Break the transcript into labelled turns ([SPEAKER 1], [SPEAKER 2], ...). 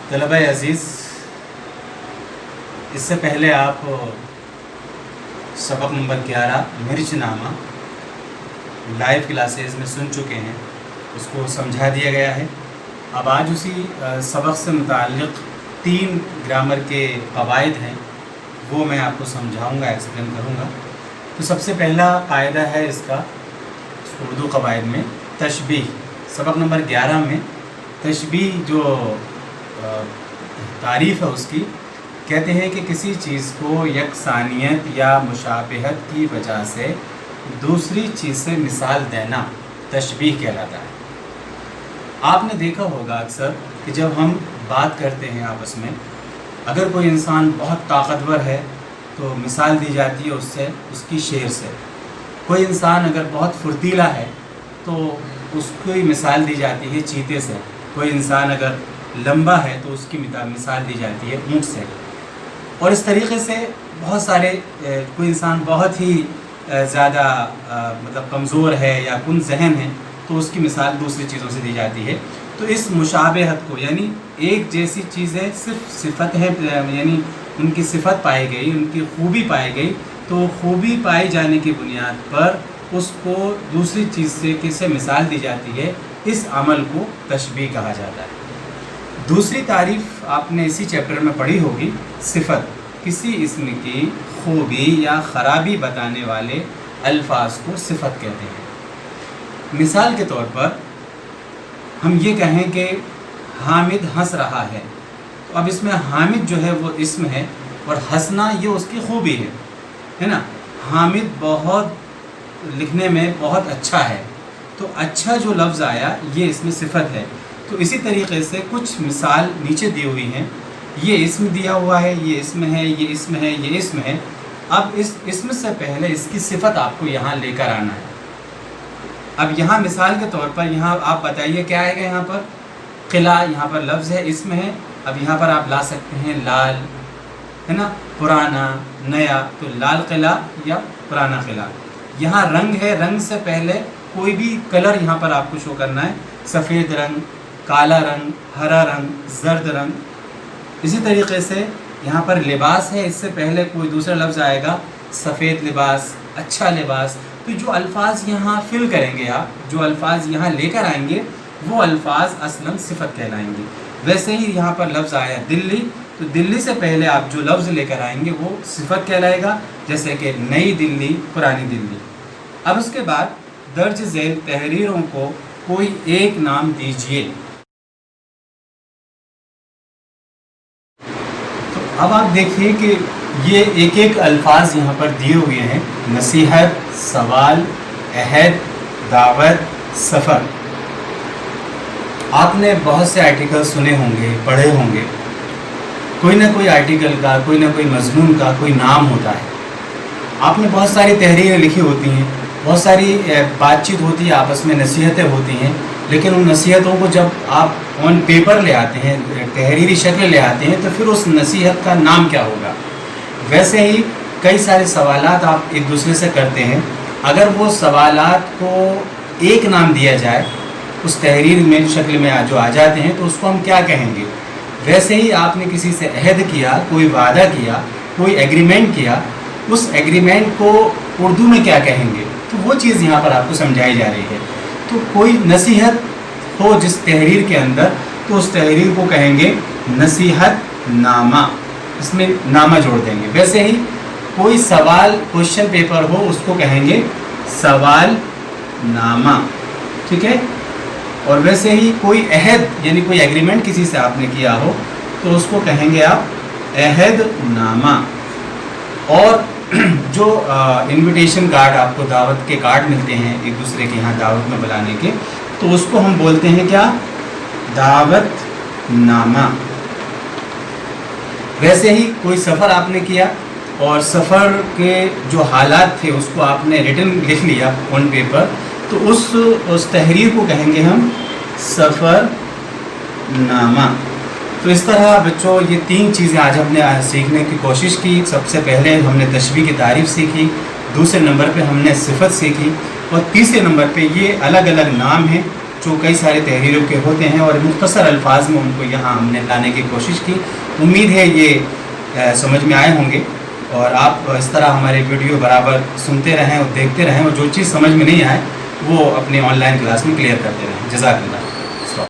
[SPEAKER 1] طلبہ عزیز، اس سے پہلے آپ سبق نمبر 11 مرچ نامہ لائیو کلاسز میں سن چکے ہیں، اس کو سمجھا دیا گیا ہے۔ اب آج اسی سبق سے متعلق 3 گرامر کے قواعد ہیں، وہ میں آپ کو سمجھاؤں گا، ایکسپلین کروں گا۔ تو سب سے پہلا قاعدہ ہے اس کا اردو قواعد میں تشبیہ۔ سبق نمبر 11 میں تشبیہ جو تعریف ہے اس کی، کہتے ہیں کہ کسی چیز کو یکسانیت یا مشابہت کی وجہ سے دوسری چیز سے مثال دینا تشبیہ کہلاتا ہے۔ آپ نے دیکھا ہوگا اکثر کہ جب ہم بات کرتے ہیں آپس میں، اگر کوئی انسان بہت طاقتور ہے تو مثال دی جاتی ہے اس سے، اس کی شیر سے۔ کوئی انسان اگر بہت پھرتیلا ہے تو اس کی مثال دی جاتی ہے چیتے سے۔ کوئی انسان اگر لمبا ہے تو اس کی مثال دی جاتی ہے اونٹ سے۔ اور اس طریقے سے بہت سارے، کوئی انسان بہت ہی زیادہ مطلب کمزور ہے یا کن ذہن ہے تو اس کی مثال دوسری چیزوں سے دی جاتی ہے۔ تو اس مشابہت کو، یعنی ایک جیسی چیزیں صرف صفت ہے، یعنی ان کی صفت پائی گئی، ان کی خوبی پائی گئی، تو خوبی پائی جانے کی بنیاد پر اس کو دوسری چیز سے کیسے مثال دی جاتی ہے، اس عمل کو تشبیہ کہا جاتا ہے۔ دوسری تعریف آپ نے اسی چیپٹر میں پڑھی ہوگی، صفت۔ کسی اسم کی خوبی یا خرابی بتانے والے الفاظ کو صفت کہتے ہیں۔ مثال کے طور پر ہم یہ کہیں کہ حامد ہنس رہا ہے، تو اب اس میں حامد جو ہے وہ اسم ہے اور ہنسنا یہ اس کی خوبی ہے نا۔ حامد بہت لکھنے میں بہت اچھا ہے، تو اچھا جو لفظ آیا یہ اس میں صفت ہے۔ تو اسی طریقے سے کچھ مثال نیچے دی ہوئی ہیں، یہ اسم دیا ہوا ہے، یہ اسم ہے، یہ اسم ہے، یہ اسم ہے۔ اب اس اسم سے پہلے اس کی صفت آپ کو یہاں لے کر آنا ہے۔ اب یہاں مثال کے طور پر یہاں آپ بتائیے کیا آئے گا یہاں پر؟ قلعہ، یہاں پر لفظ ہے، اسم ہے۔ اب یہاں پر آپ لا سکتے ہیں لال، ہے نا، پرانا، نیا، تو لال قلعہ یا پرانا قلعہ۔ یہاں رنگ ہے، رنگ سے پہلے کوئی بھی کلر یہاں پر آپ کو شو کرنا ہے، سفید رنگ، کالا رنگ، ہرا رنگ، زرد رنگ۔ اسی طریقے سے یہاں پر لباس ہے، اس سے پہلے کوئی دوسرا لفظ آئے گا، سفید لباس، اچھا لباس۔ تو جو الفاظ یہاں فل کریں گے آپ، جو الفاظ یہاں لے کر آئیں گے، وہ الفاظ اصلاً صفت کہلائیں گے۔ ویسے ہی یہاں پر لفظ آیا دلی، تو دلی سے پہلے آپ جو لفظ لے کر آئیں گے وہ صفت کہلائے گا، جیسے کہ نئی دلی، پرانی دلی۔ اب اس کے بعد درج ذیل تحریروں کو کوئی ایک نام دیجئے۔ اب آپ دیکھیے کہ یہ ایک ایک الفاظ یہاں پر دیے ہوئے ہیں، نصیحت، سوال، عہد، دعوت، سفر۔ آپ نے بہت سے آرٹیکل سنے ہوں گے، پڑھے ہوں گے۔ کوئی نہ کوئی آرٹیکل کا، کوئی نہ کوئی مضمون کا کوئی نام ہوتا ہے۔ آپ نے بہت ساری تحریریں لکھی ہوتی ہیں، بہت ساری بات چیت ہوتی ہے، آپس میں نصیحتیں ہوتی ہیں، لیکن ان نصیحتوں کو جب آپ آن پیپر لے آتے ہیں، تحریری شکل لے آتے ہیں، تو پھر اس نصیحت کا نام کیا ہوگا؟ ویسے ہی کئی سارے سوالات آپ ایک دوسرے سے کرتے ہیں، اگر وہ سوالات کو ایک نام دیا جائے اس تحریر میں شکل میں جو آ جاتے ہیں، تو اس کو ہم کیا کہیں گے؟ ویسے ہی آپ نے کسی سے عہد کیا، کوئی وعدہ کیا، کوئی ایگریمنٹ کیا، اس ایگریمنٹ کو اردو میں کیا کہیں گے؟ تو وہ چیز یہاں پر آپ کو سمجھائی جا رہی ہے۔ تو کوئی نصیحت ہو جس تحریر کے اندر، تو اس تحریر کو کہیں گے نصیحت نامہ، اس میں نامہ جوڑ دیں گے۔ ویسے ہی کوئی سوال، کوشچن پیپر ہو، اس کو کہیں گے سوال نامہ، ٹھیک ہے۔ اور ویسے ہی کوئی عہد، یعنی کوئی ایگریمنٹ کسی سے آپ نے کیا ہو، تو اس کو کہیں گے آپ عہد نامہ۔ اور جو انویٹیشن کارڈ، آپ کو دعوت کے کارڈ ملتے ہیں ایک دوسرے کے یہاں دعوت میں بلانے کے، تو اس کو ہم بولتے ہیں کیا؟ دعوت نامہ۔ ویسے ہی کوئی سفر آپ نے کیا اور سفر کے جو حالات تھے اس کو آپ نے ریٹن لکھ لیا آن پیپر، تو اس تحریر کو کہیں گے ہم سفر نامہ۔ تو اس طرح بچوں یہ 3 چیزیں آج ہم نے سیکھنے کی کوشش کی۔ سب سے پہلے ہم نے تشبیہ کی تعریف سیکھی، دوسرے نمبر پہ ہم نے صفت سیکھی، اور تیسرے نمبر پہ یہ الگ الگ نام ہیں جو کئی سارے تحریروں کے ہوتے ہیں، اور مختصر الفاظ میں ان کو یہاں ہم نے لانے کی کوشش کی. امید ہے یہ سمجھ میں آئے ہوں گے، اور آپ اس طرح ہمارے ویڈیو برابر سنتے رہیں اور دیکھتے رہیں، اور جو چیز سمجھ میں نہیں آئے وہ اپنے آن لائن کلاس میں کلیئر کرتے رہیں. جزاک اللہ.